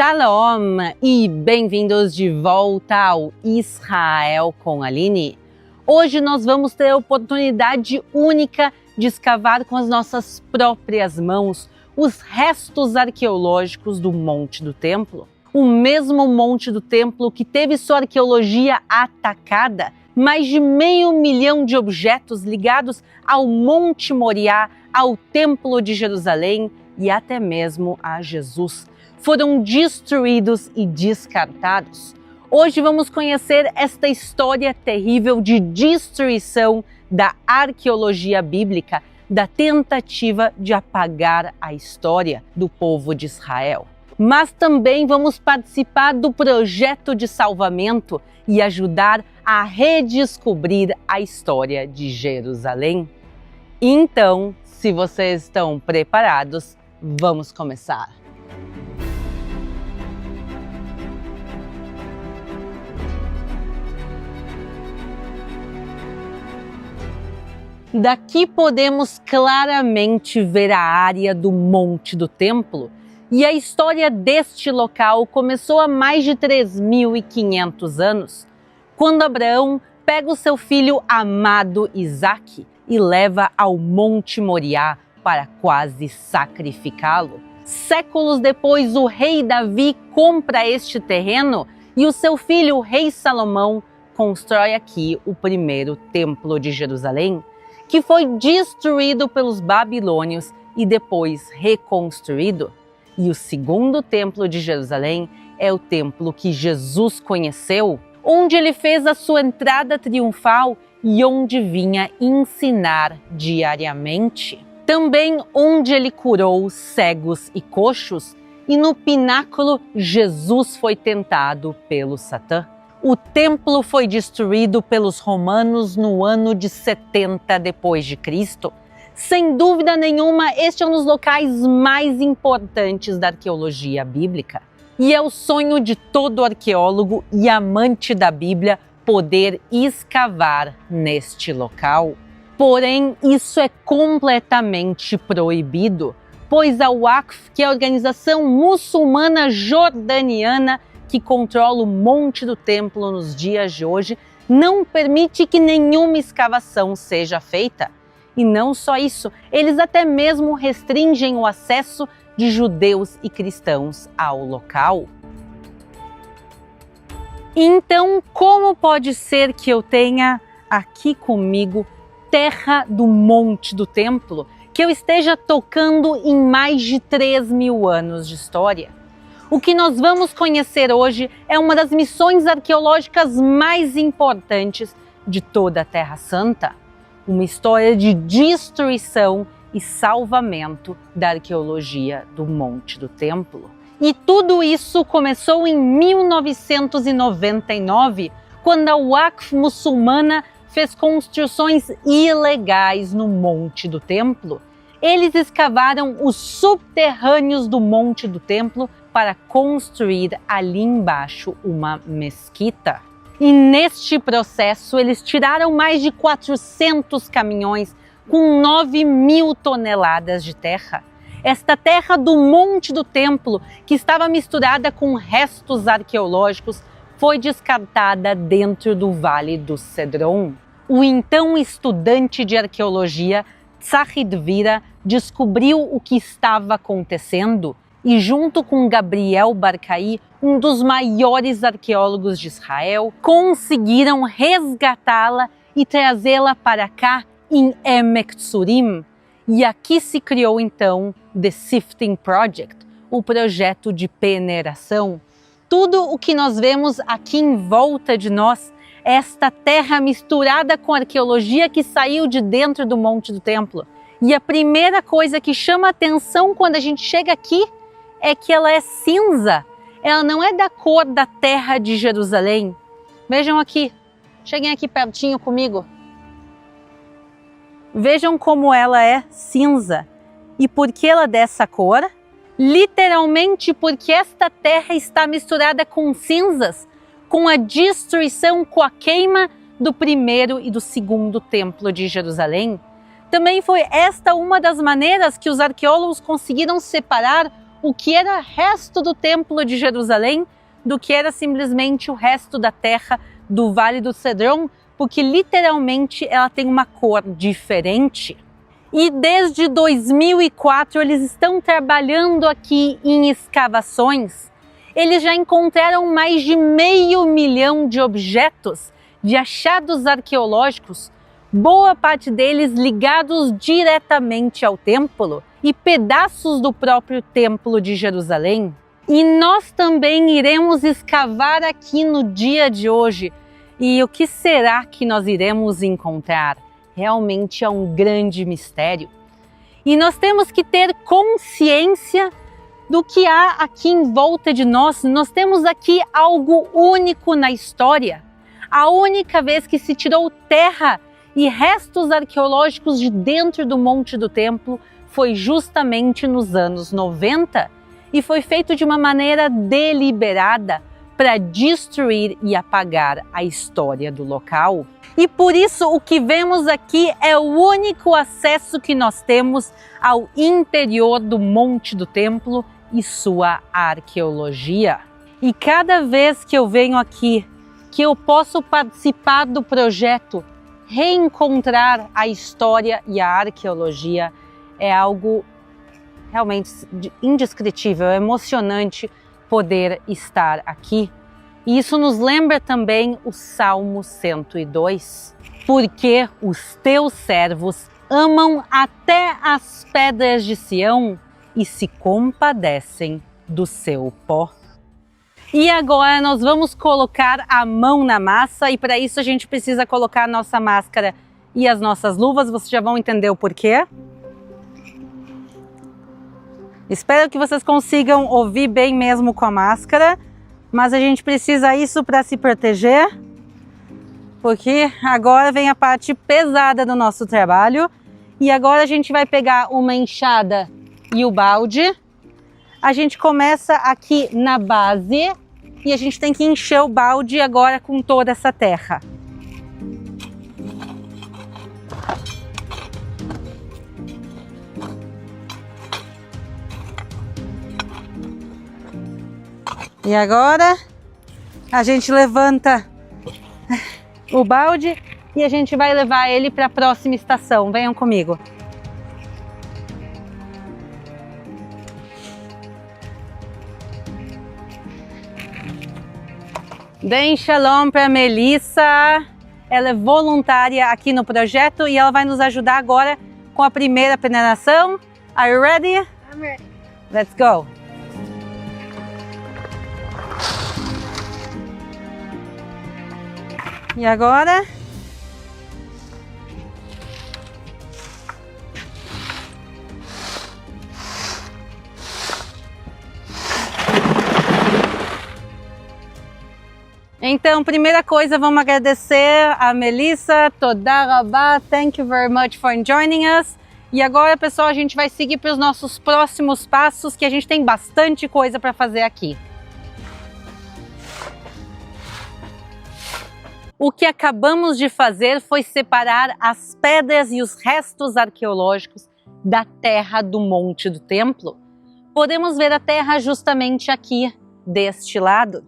Shalom e bem-vindos de volta ao Israel com Aline. Hoje nós vamos ter a oportunidade única de escavar com as nossas próprias mãos os restos arqueológicos do Monte do Templo. O mesmo Monte do Templo que teve sua arqueologia atacada, mais de 500 mil de objetos ligados ao Monte Moriá, ao Templo de Jerusalém e até mesmo a Jesus foram destruídos e descartados. Hoje vamos conhecer esta história terrível de destruição da arqueologia bíblica, da tentativa de apagar a história do povo de Israel. Mas também vamos participar do projeto de salvamento e ajudar a redescobrir a história de Jerusalém. Então, se vocês estão preparados, vamos começar. Daqui podemos claramente ver a área do Monte do Templo, e a história deste local começou há mais de 3.500 anos, quando Abraão pega o seu filho amado Isaque e leva ao Monte Moriá para quase sacrificá-lo. Séculos depois, o rei Davi compra este terreno e o seu filho, o rei Salomão, constrói aqui o primeiro templo de Jerusalém, que foi destruído pelos babilônios e depois reconstruído. E o segundo templo de Jerusalém é o templo que Jesus conheceu, onde ele fez a sua entrada triunfal e onde vinha ensinar diariamente. Também onde ele curou cegos e coxos, e no pináculo Jesus foi tentado pelo Satã. O templo foi destruído pelos romanos no ano de 70 depois de Cristo. Sem dúvida nenhuma, este é um dos locais mais importantes da arqueologia bíblica. E é o sonho de todo arqueólogo e amante da Bíblia poder escavar neste local. Porém, isso é completamente proibido, pois a Waqf, que é a organização muçulmana jordaniana que controla o Monte do Templo nos dias de hoje, não permite que nenhuma escavação seja feita. E não só isso, eles até mesmo restringem o acesso de judeus e cristãos ao local. Então, como pode ser que eu tenha aqui comigo terra do Monte do Templo, que eu esteja tocando em mais de 3.000 anos de história? O que nós vamos conhecer hoje é uma das missões arqueológicas mais importantes de toda a Terra Santa. Uma história de destruição e salvamento da arqueologia do Monte do Templo. E tudo isso começou em 1999, quando a Waqf muçulmana fez construções ilegais no Monte do Templo. Eles escavaram os subterrâneos do Monte do Templo para construir ali embaixo uma mesquita. E neste processo eles tiraram mais de 400 caminhões com 9.000 toneladas de terra. Esta terra do Monte do Templo, que estava misturada com restos arqueológicos, foi descartada dentro do Vale do Cedron. O então estudante de arqueologia Tzachi Dvira descobriu o que estava acontecendo e, junto com Gabriel Barcaí, um dos maiores arqueólogos de Israel, conseguiram resgatá-la e trazê-la para cá em Emek Tzurim. E aqui se criou então The Sifting Project, o projeto de peneiração. Tudo o que nós vemos aqui em volta de nós, esta terra misturada com arqueologia que saiu de dentro do Monte do Templo. E a primeira coisa que chama a atenção quando a gente chega aqui é que ela é cinza. Ela não é da cor da terra de Jerusalém. Vejam aqui, cheguem aqui pertinho comigo. Vejam como ela é cinza. E por que ela é dessa cor? Literalmente porque esta terra está misturada com cinzas, com a destruição, com a queima do primeiro e do segundo templo de Jerusalém. Também foi esta uma das maneiras que os arqueólogos conseguiram separar o que era resto do Templo de Jerusalém do que era simplesmente o resto da terra do Vale do Cedron, porque literalmente ela tem uma cor diferente. E desde 2004 eles estão trabalhando aqui em escavações. Eles já encontraram mais de 500 mil de objetos, de achados arqueológicos, boa parte deles ligados diretamente ao templo e pedaços do próprio Templo de Jerusalém. E nós também iremos escavar aqui no dia de hoje. E o que será que nós iremos encontrar? Realmente é um grande mistério. E nós temos que ter consciência do que há aqui em volta de nós. Nós temos aqui algo único na história. A única vez que se tirou terra e restos arqueológicos de dentro do Monte do Templo foi justamente nos anos 90 e foi feito de uma maneira deliberada para destruir e apagar a história do local. E por isso o que vemos aqui é o único acesso que nós temos ao interior do Monte do Templo e sua arqueologia. E cada vez que eu venho aqui, que eu posso participar do projeto Reencontrar a História e a Arqueologia, é algo realmente indescritível, é emocionante poder estar aqui. E isso nos lembra também o Salmo 102. Porque os teus servos amam até as pedras de Sião e se compadecem do seu pó. E agora nós vamos colocar a mão na massa e para isso a gente precisa colocar a nossa máscara e as nossas luvas. Vocês já vão entender o porquê. Espero que vocês consigam ouvir bem mesmo com a máscara, mas a gente precisa isso para se proteger, porque agora vem a parte pesada do nosso trabalho. E agora a gente vai pegar uma enxada e o balde. A gente começa aqui na base e a gente tem que encher o balde agora com toda essa terra. E agora a gente levanta o balde e a gente vai levar ele para a próxima estação. Venham comigo. Deem shalom para a Melissa. Ela é voluntária aqui no projeto e ela vai nos ajudar agora com a primeira peneiração. Are you ready? I'm ready. Let's go. E agora? Então, primeira coisa, vamos agradecer a Melissa, Toda Rabá, thank you very much for joining us. E agora, pessoal, a gente vai seguir para os nossos próximos passos, que a gente tem bastante coisa para fazer aqui. O que acabamos de fazer foi separar as pedras e os restos arqueológicos da terra do Monte do Templo. Podemos ver a terra justamente aqui, deste lado.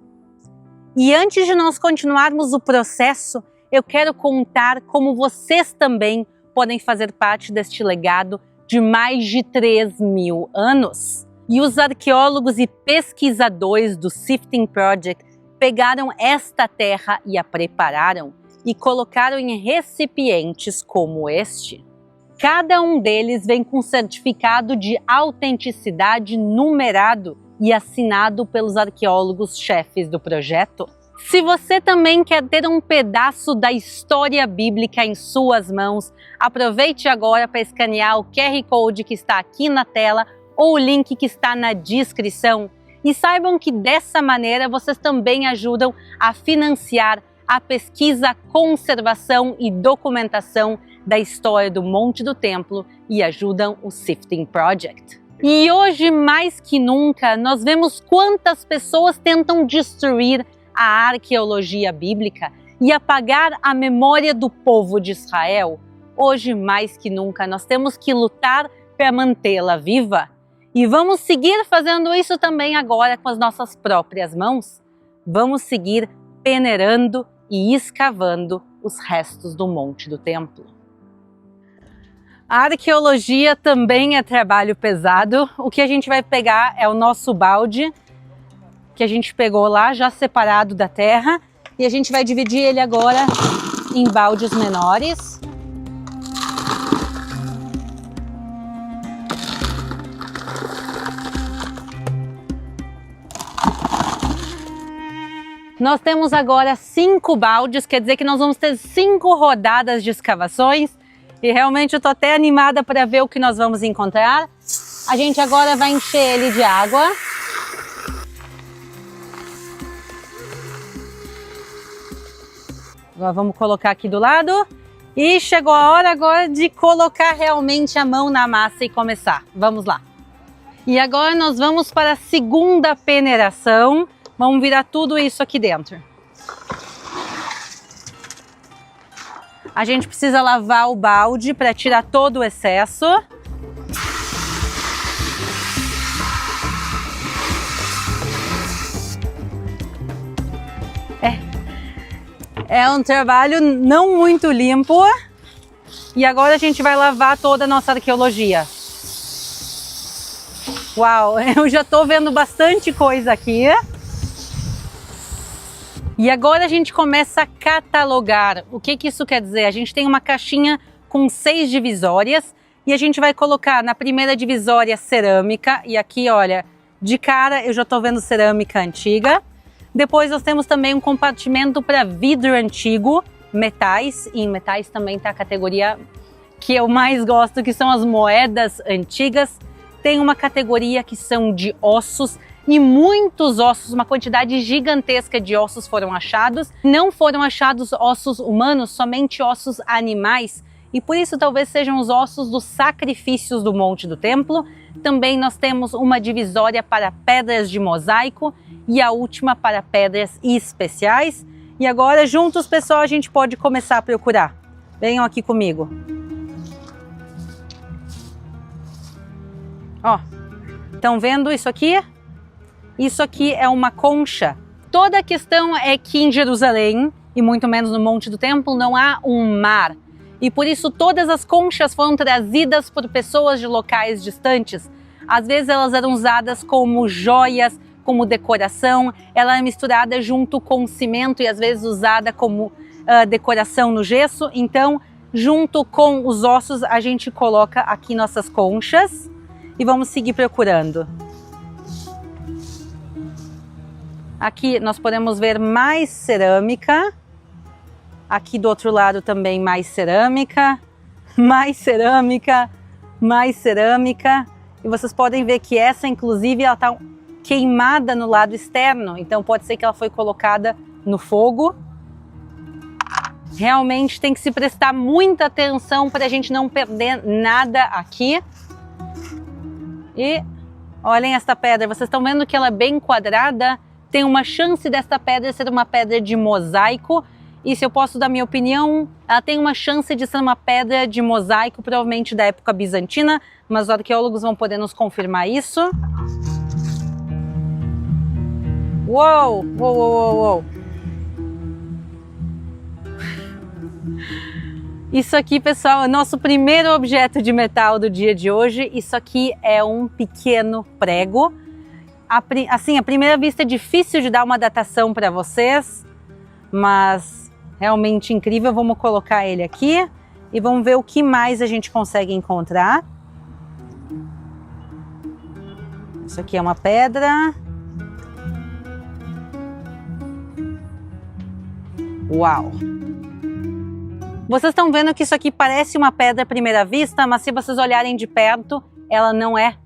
E antes de nós continuarmos o processo, eu quero contar como vocês também podem fazer parte deste legado de mais de 3.000 anos. E os arqueólogos e pesquisadores do Sifting Project pegaram esta terra e a prepararam e colocaram em recipientes como este. Cada um deles vem com certificado de autenticidade numerado e assinado pelos arqueólogos chefes do projeto. Se você também quer ter um pedaço da história bíblica em suas mãos, aproveite agora para escanear o QR Code que está aqui na tela ou o link que está na descrição. E saibam que dessa maneira vocês também ajudam a financiar a pesquisa, conservação e documentação da história do Monte do Templo e ajudam o Sifting Project. E hoje, mais que nunca, nós vemos quantas pessoas tentam destruir a arqueologia bíblica e apagar a memória do povo de Israel. Hoje, mais que nunca, nós temos que lutar para mantê-la viva. E vamos seguir fazendo isso também agora com as nossas próprias mãos. Vamos seguir peneirando e escavando os restos do Monte do Templo. A arqueologia também é trabalho pesado. O que a gente vai pegar é o nosso balde, que a gente pegou lá, já separado da terra, e a gente vai dividir ele agora em baldes menores. Nós temos agora 5 baldes, quer dizer que nós vamos ter 5 rodadas de escavações e realmente eu tô até animada para ver o que nós vamos encontrar. A gente agora vai encher ele de água. Agora vamos colocar aqui do lado e chegou a hora agora de colocar realmente a mão na massa e começar. Vamos lá. E agora nós vamos para a segunda peneiração. Vamos virar tudo isso aqui dentro. A gente precisa lavar o balde para tirar todo o excesso. É um trabalho não muito limpo. E agora a gente vai lavar toda a nossa arqueologia. Uau, eu já estou vendo bastante coisa aqui. E agora a gente começa a catalogar. O que isso quer dizer? A gente tem uma caixinha com 6 divisórias e a gente vai colocar na primeira divisória cerâmica. E aqui, olha, de cara eu já estou vendo cerâmica antiga. Depois nós temos também um compartimento para vidro antigo, metais. E em metais também está a categoria que eu mais gosto, que são as moedas antigas. Tem uma categoria que são de ossos. E muitos ossos, uma quantidade gigantesca de ossos foram achados. Não foram achados ossos humanos, somente ossos animais. E por isso talvez sejam os ossos dos sacrifícios do Monte do Templo. Também nós temos uma divisória para pedras de mosaico e a última para pedras especiais. E agora, juntos, pessoal, a gente pode começar a procurar. Venham aqui comigo. Ó, estão vendo isso aqui? Isso aqui é uma concha. Toda a questão é que em Jerusalém, e muito menos no Monte do Templo, não há um mar. E por isso todas as conchas foram trazidas por pessoas de locais distantes. Às vezes elas eram usadas como joias, como decoração. Ela é misturada junto com cimento e às vezes usada como decoração no gesso. Então, junto com os ossos, a gente coloca aqui nossas conchas e vamos seguir procurando. Aqui nós podemos ver mais cerâmica. Aqui do outro lado também mais cerâmica. Mais cerâmica. Mais cerâmica. E vocês podem ver que essa, inclusive, ela está queimada no lado externo. Então pode ser que ela foi colocada no fogo. Realmente tem que se prestar muita atenção para a gente não perder nada aqui. E olhem esta pedra. Vocês estão vendo que ela é bem quadrada? Tem uma chance desta pedra ser uma pedra de mosaico. E se eu posso dar minha opinião, ela tem uma chance de ser uma pedra de mosaico, provavelmente da época bizantina, mas os arqueólogos vão poder nos confirmar isso. Uou, uou, uou, uou. Isso aqui, pessoal, é nosso primeiro objeto de metal do dia de hoje. Isso aqui é um pequeno prego. Assim, à primeira vista é difícil de dar uma datação para vocês, mas realmente incrível. Vamos colocar ele aqui e vamos ver o que mais a gente consegue encontrar. Isso aqui é uma pedra. Uau! Vocês estão vendo que isso aqui parece uma pedra à primeira vista, mas se vocês olharem de perto, ela não é.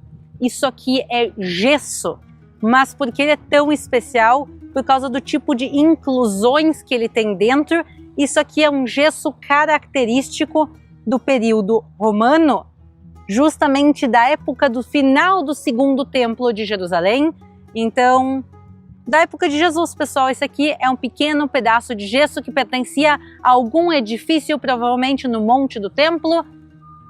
Isso aqui é gesso. Mas porque ele é tão especial, por causa do tipo de inclusões que ele tem dentro, isso aqui é um gesso característico do período romano, justamente da época do final do Segundo Templo de Jerusalém. Então, da época de Jesus, pessoal, esse aqui é um pequeno pedaço de gesso que pertencia a algum edifício, provavelmente no Monte do Templo.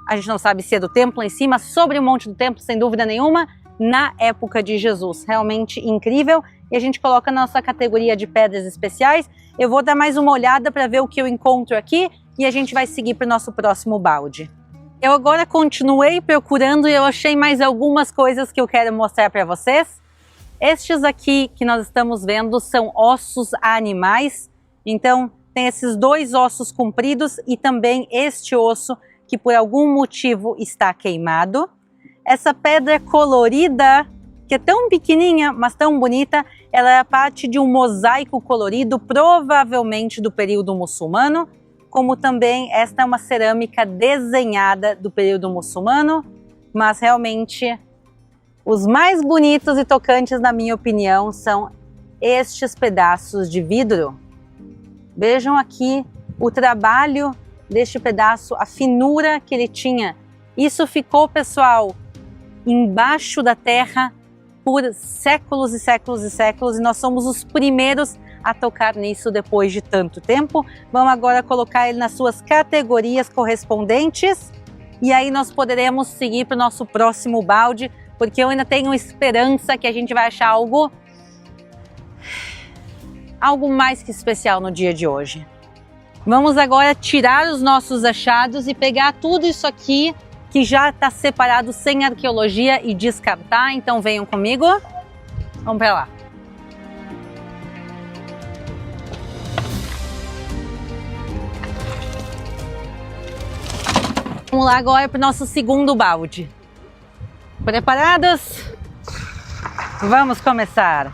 A gente não sabe se é do templo em si, mas sobre o Monte do Templo, sem dúvida nenhuma. na época de Jesus. Realmente incrível. E a gente coloca na nossa categoria de pedras especiais. Eu vou dar mais uma olhada para ver o que eu encontro aqui e a gente vai seguir para o nosso próximo balde. Eu agora continuei procurando e eu achei mais algumas coisas que eu quero mostrar para vocês. Estes aqui que nós estamos vendo são ossos animais. Então tem esses dois ossos compridos e também este osso que por algum motivo está queimado. Essa pedra colorida, que é tão pequenininha, mas tão bonita, ela é parte de um mosaico colorido, provavelmente do período muçulmano, como também esta é uma cerâmica desenhada do período muçulmano, mas realmente os mais bonitos e tocantes, na minha opinião, são estes pedaços de vidro. Vejam aqui o trabalho deste pedaço, a finura que ele tinha. Isso ficou, pessoal, embaixo da terra por séculos e séculos e séculos, e nós somos os primeiros a tocar nisso depois de tanto tempo. Vamos agora colocar ele nas suas categorias correspondentes e aí nós poderemos seguir para o nosso próximo balde, porque eu ainda tenho esperança que a gente vai achar algo mais que especial no dia de hoje. Vamos agora tirar os nossos achados e pegar tudo isso aqui que já está separado sem arqueologia e descartar. Então venham comigo, vamos para lá. Vamos lá agora para o nosso segundo balde. Preparados? Vamos começar.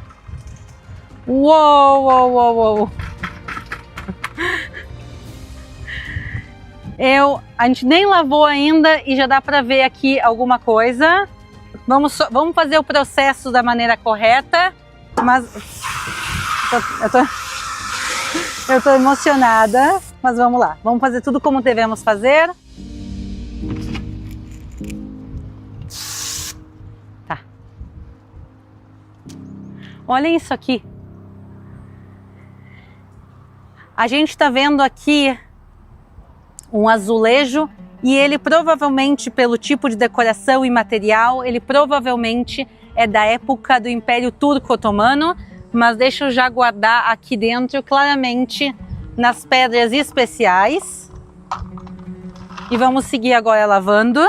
Uou, uou, uou, uou. A gente nem lavou ainda e já dá para ver aqui alguma coisa. Vamos fazer o processo da maneira correta, mas eu tô emocionada, mas vamos lá. Vamos fazer tudo como devemos fazer. Tá. Olhem isso aqui. A gente está vendo aqui um azulejo e ele provavelmente, pelo tipo de decoração e material, ele provavelmente é da época do Império Turco Otomano, mas deixa eu já guardar aqui dentro, claramente nas pedras especiais. E vamos seguir agora lavando.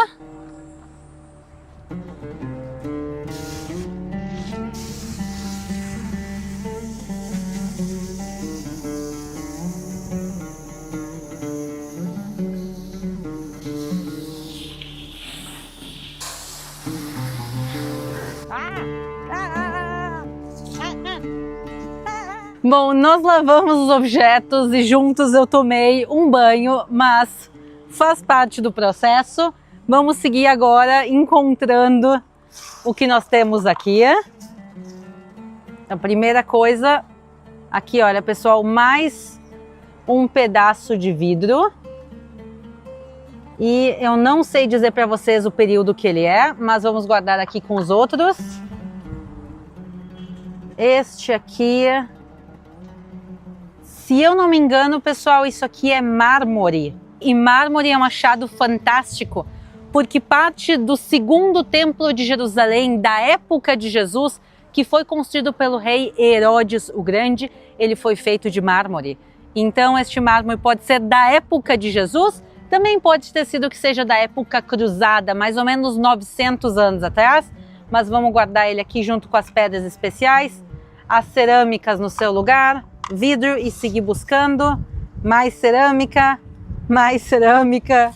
Bom, nós lavamos os objetos e juntos eu tomei um banho, mas faz parte do processo. Vamos seguir agora encontrando o que nós temos aqui. A primeira coisa, aqui olha pessoal, mais um pedaço de vidro. E eu não sei dizer para vocês o período que ele é, mas vamos guardar aqui com os outros. Este aqui... Se eu não me engano, pessoal, isso aqui é mármore. E mármore é um achado fantástico, porque parte do segundo templo de Jerusalém, da época de Jesus, que foi construído pelo rei Herodes o Grande, ele foi feito de mármore. Então, este mármore pode ser da época de Jesus, também pode ter sido que seja da época cruzada, mais ou menos 900 anos atrás, mas vamos guardar ele aqui junto com as pedras especiais, as cerâmicas no seu lugar, vidro e seguir buscando mais cerâmica, mais cerâmica,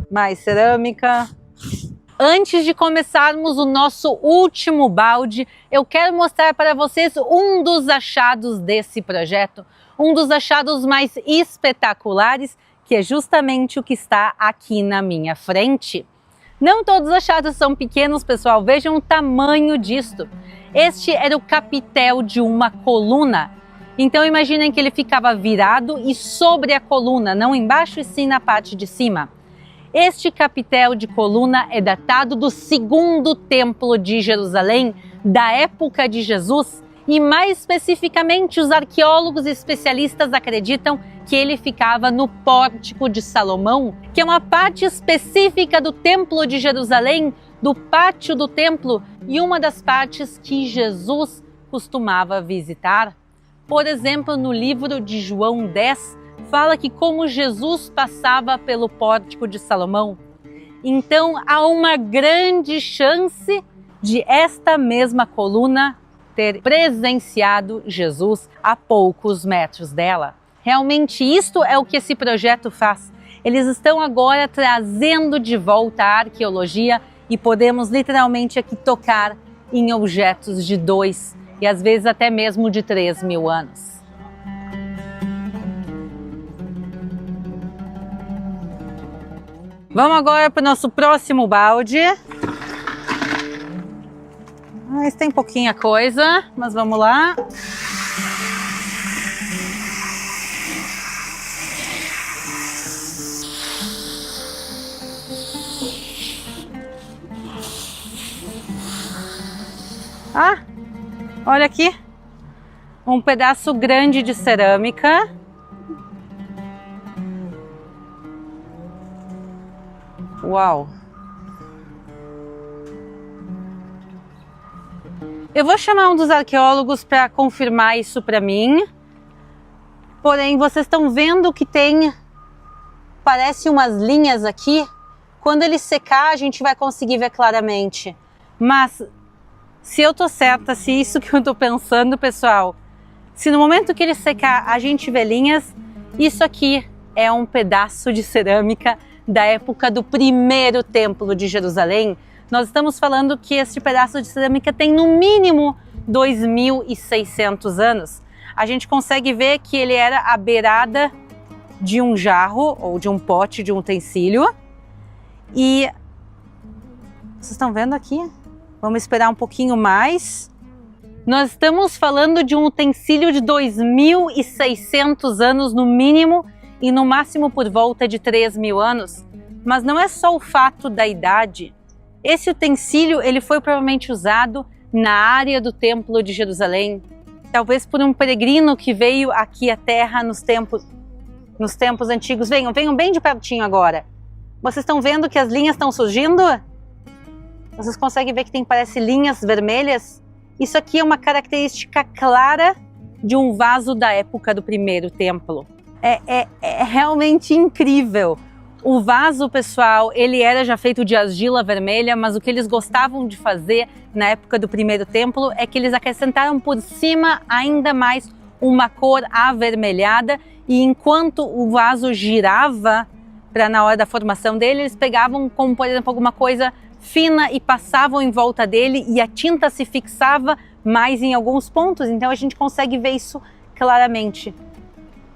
mais cerâmica. Antes de começarmos o nosso último balde, eu quero mostrar para vocês um dos achados desse projeto, um dos achados mais espetaculares, que é justamente o que está aqui na minha frente. Não todos os achados são pequenos, pessoal, vejam o tamanho disto. Este era o capitel de uma coluna. Então imaginem que ele ficava virado e sobre a coluna, não embaixo e sim na parte de cima. Este capitel de coluna é datado do segundo templo de Jerusalém, da época de Jesus, e mais especificamente os arqueólogos e especialistas acreditam que ele ficava no Pórtico de Salomão, que é uma parte específica do Templo de Jerusalém, do pátio do templo e uma das partes que Jesus costumava visitar. Por exemplo, no livro de João 10, fala que como Jesus passava pelo pórtico de Salomão. Então há uma grande chance de esta mesma coluna ter presenciado Jesus a poucos metros dela. Realmente isto é o que esse projeto faz. Eles estão agora trazendo de volta a arqueologia e podemos literalmente aqui tocar em objetos de 2 e às vezes até mesmo de 3.000 anos. Vamos agora para o nosso próximo balde. Mas tem pouquinha coisa, mas vamos lá. Ah, olha aqui, um pedaço grande de cerâmica. Uau! Eu vou chamar um dos arqueólogos para confirmar isso para mim. Porém, vocês estão vendo que tem, parece umas linhas aqui. Quando ele secar, a gente vai conseguir ver claramente. Mas se eu tô certa, se isso que eu tô pensando, pessoal, se no momento que ele secar a gente vê linhas, isso aqui é um pedaço de cerâmica da época do primeiro templo de Jerusalém. Nós estamos falando que este pedaço de cerâmica tem no mínimo 2.600 anos. A gente consegue ver que ele era a beirada de um jarro ou de um pote, de um utensílio. E vocês estão vendo aqui? Vamos esperar um pouquinho mais. Nós estamos falando de um utensílio de 2.600 anos no mínimo e no máximo por volta de 3.000 anos. Mas não é só o fato da idade. Esse utensílio ele foi provavelmente usado na área do Templo de Jerusalém, talvez por um peregrino que veio aqui à Terra nos tempos antigos. Venham bem de pertinho agora. Vocês estão vendo que as linhas estão surgindo? Vocês conseguem ver que parece linhas vermelhas? Isso aqui é uma característica clara de um vaso da época do primeiro templo. É realmente incrível. O vaso, pessoal, ele era já feito de argila vermelha, mas o que eles gostavam de fazer na época do primeiro templo é que eles acrescentaram por cima ainda mais uma cor avermelhada, e enquanto o vaso girava, na hora da formação dele, eles pegavam, como por exemplo, alguma coisa fina e passavam em volta dele e a tinta se fixava mais em alguns pontos. Então a gente consegue ver isso claramente.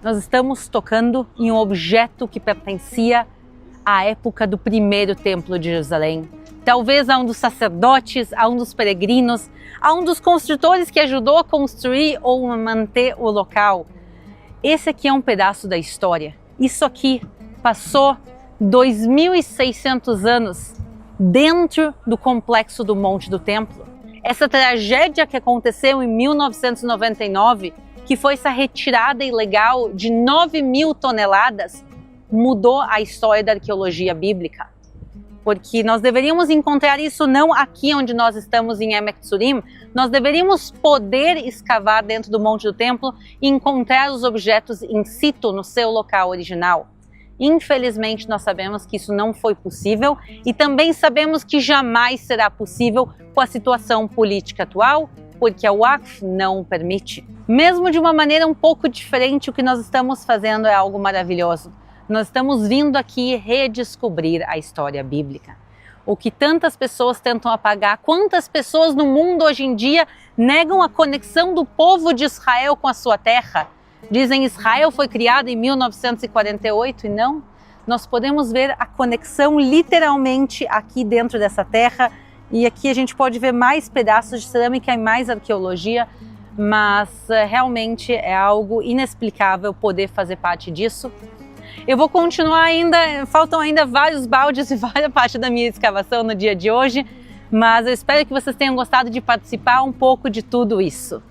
Nós estamos tocando em um objeto que pertencia à época do primeiro templo de Jerusalém. Talvez a um dos sacerdotes, a um dos peregrinos, a um dos construtores que ajudou a construir ou a manter o local. Esse aqui é um pedaço da história. Isso aqui passou 2.600 anos dentro do complexo do Monte do Templo. Essa tragédia que aconteceu em 1999, que foi essa retirada ilegal de 9.000 toneladas, mudou a história da arqueologia bíblica. Porque nós deveríamos encontrar isso não aqui onde nós estamos em Emek Tzurim, nós deveríamos poder escavar dentro do Monte do Templo e encontrar os objetos in situ no seu local original. Infelizmente, nós sabemos que isso não foi possível e também sabemos que jamais será possível com a situação política atual, porque a Waqf não permite. Mesmo de uma maneira um pouco diferente, o que nós estamos fazendo é algo maravilhoso. Nós estamos vindo aqui redescobrir a história bíblica. O que tantas pessoas tentam apagar, quantas pessoas no mundo hoje em dia negam a conexão do povo de Israel com a sua terra. Dizem que Israel foi criado em 1948 e não. Nós podemos ver a conexão literalmente aqui dentro dessa terra, e aqui a gente pode ver mais pedaços de cerâmica e mais arqueologia, mas realmente é algo inexplicável poder fazer parte disso. Eu vou continuar ainda, faltam ainda vários baldes e várias partes da minha escavação no dia de hoje, mas eu espero que vocês tenham gostado de participar um pouco de tudo isso.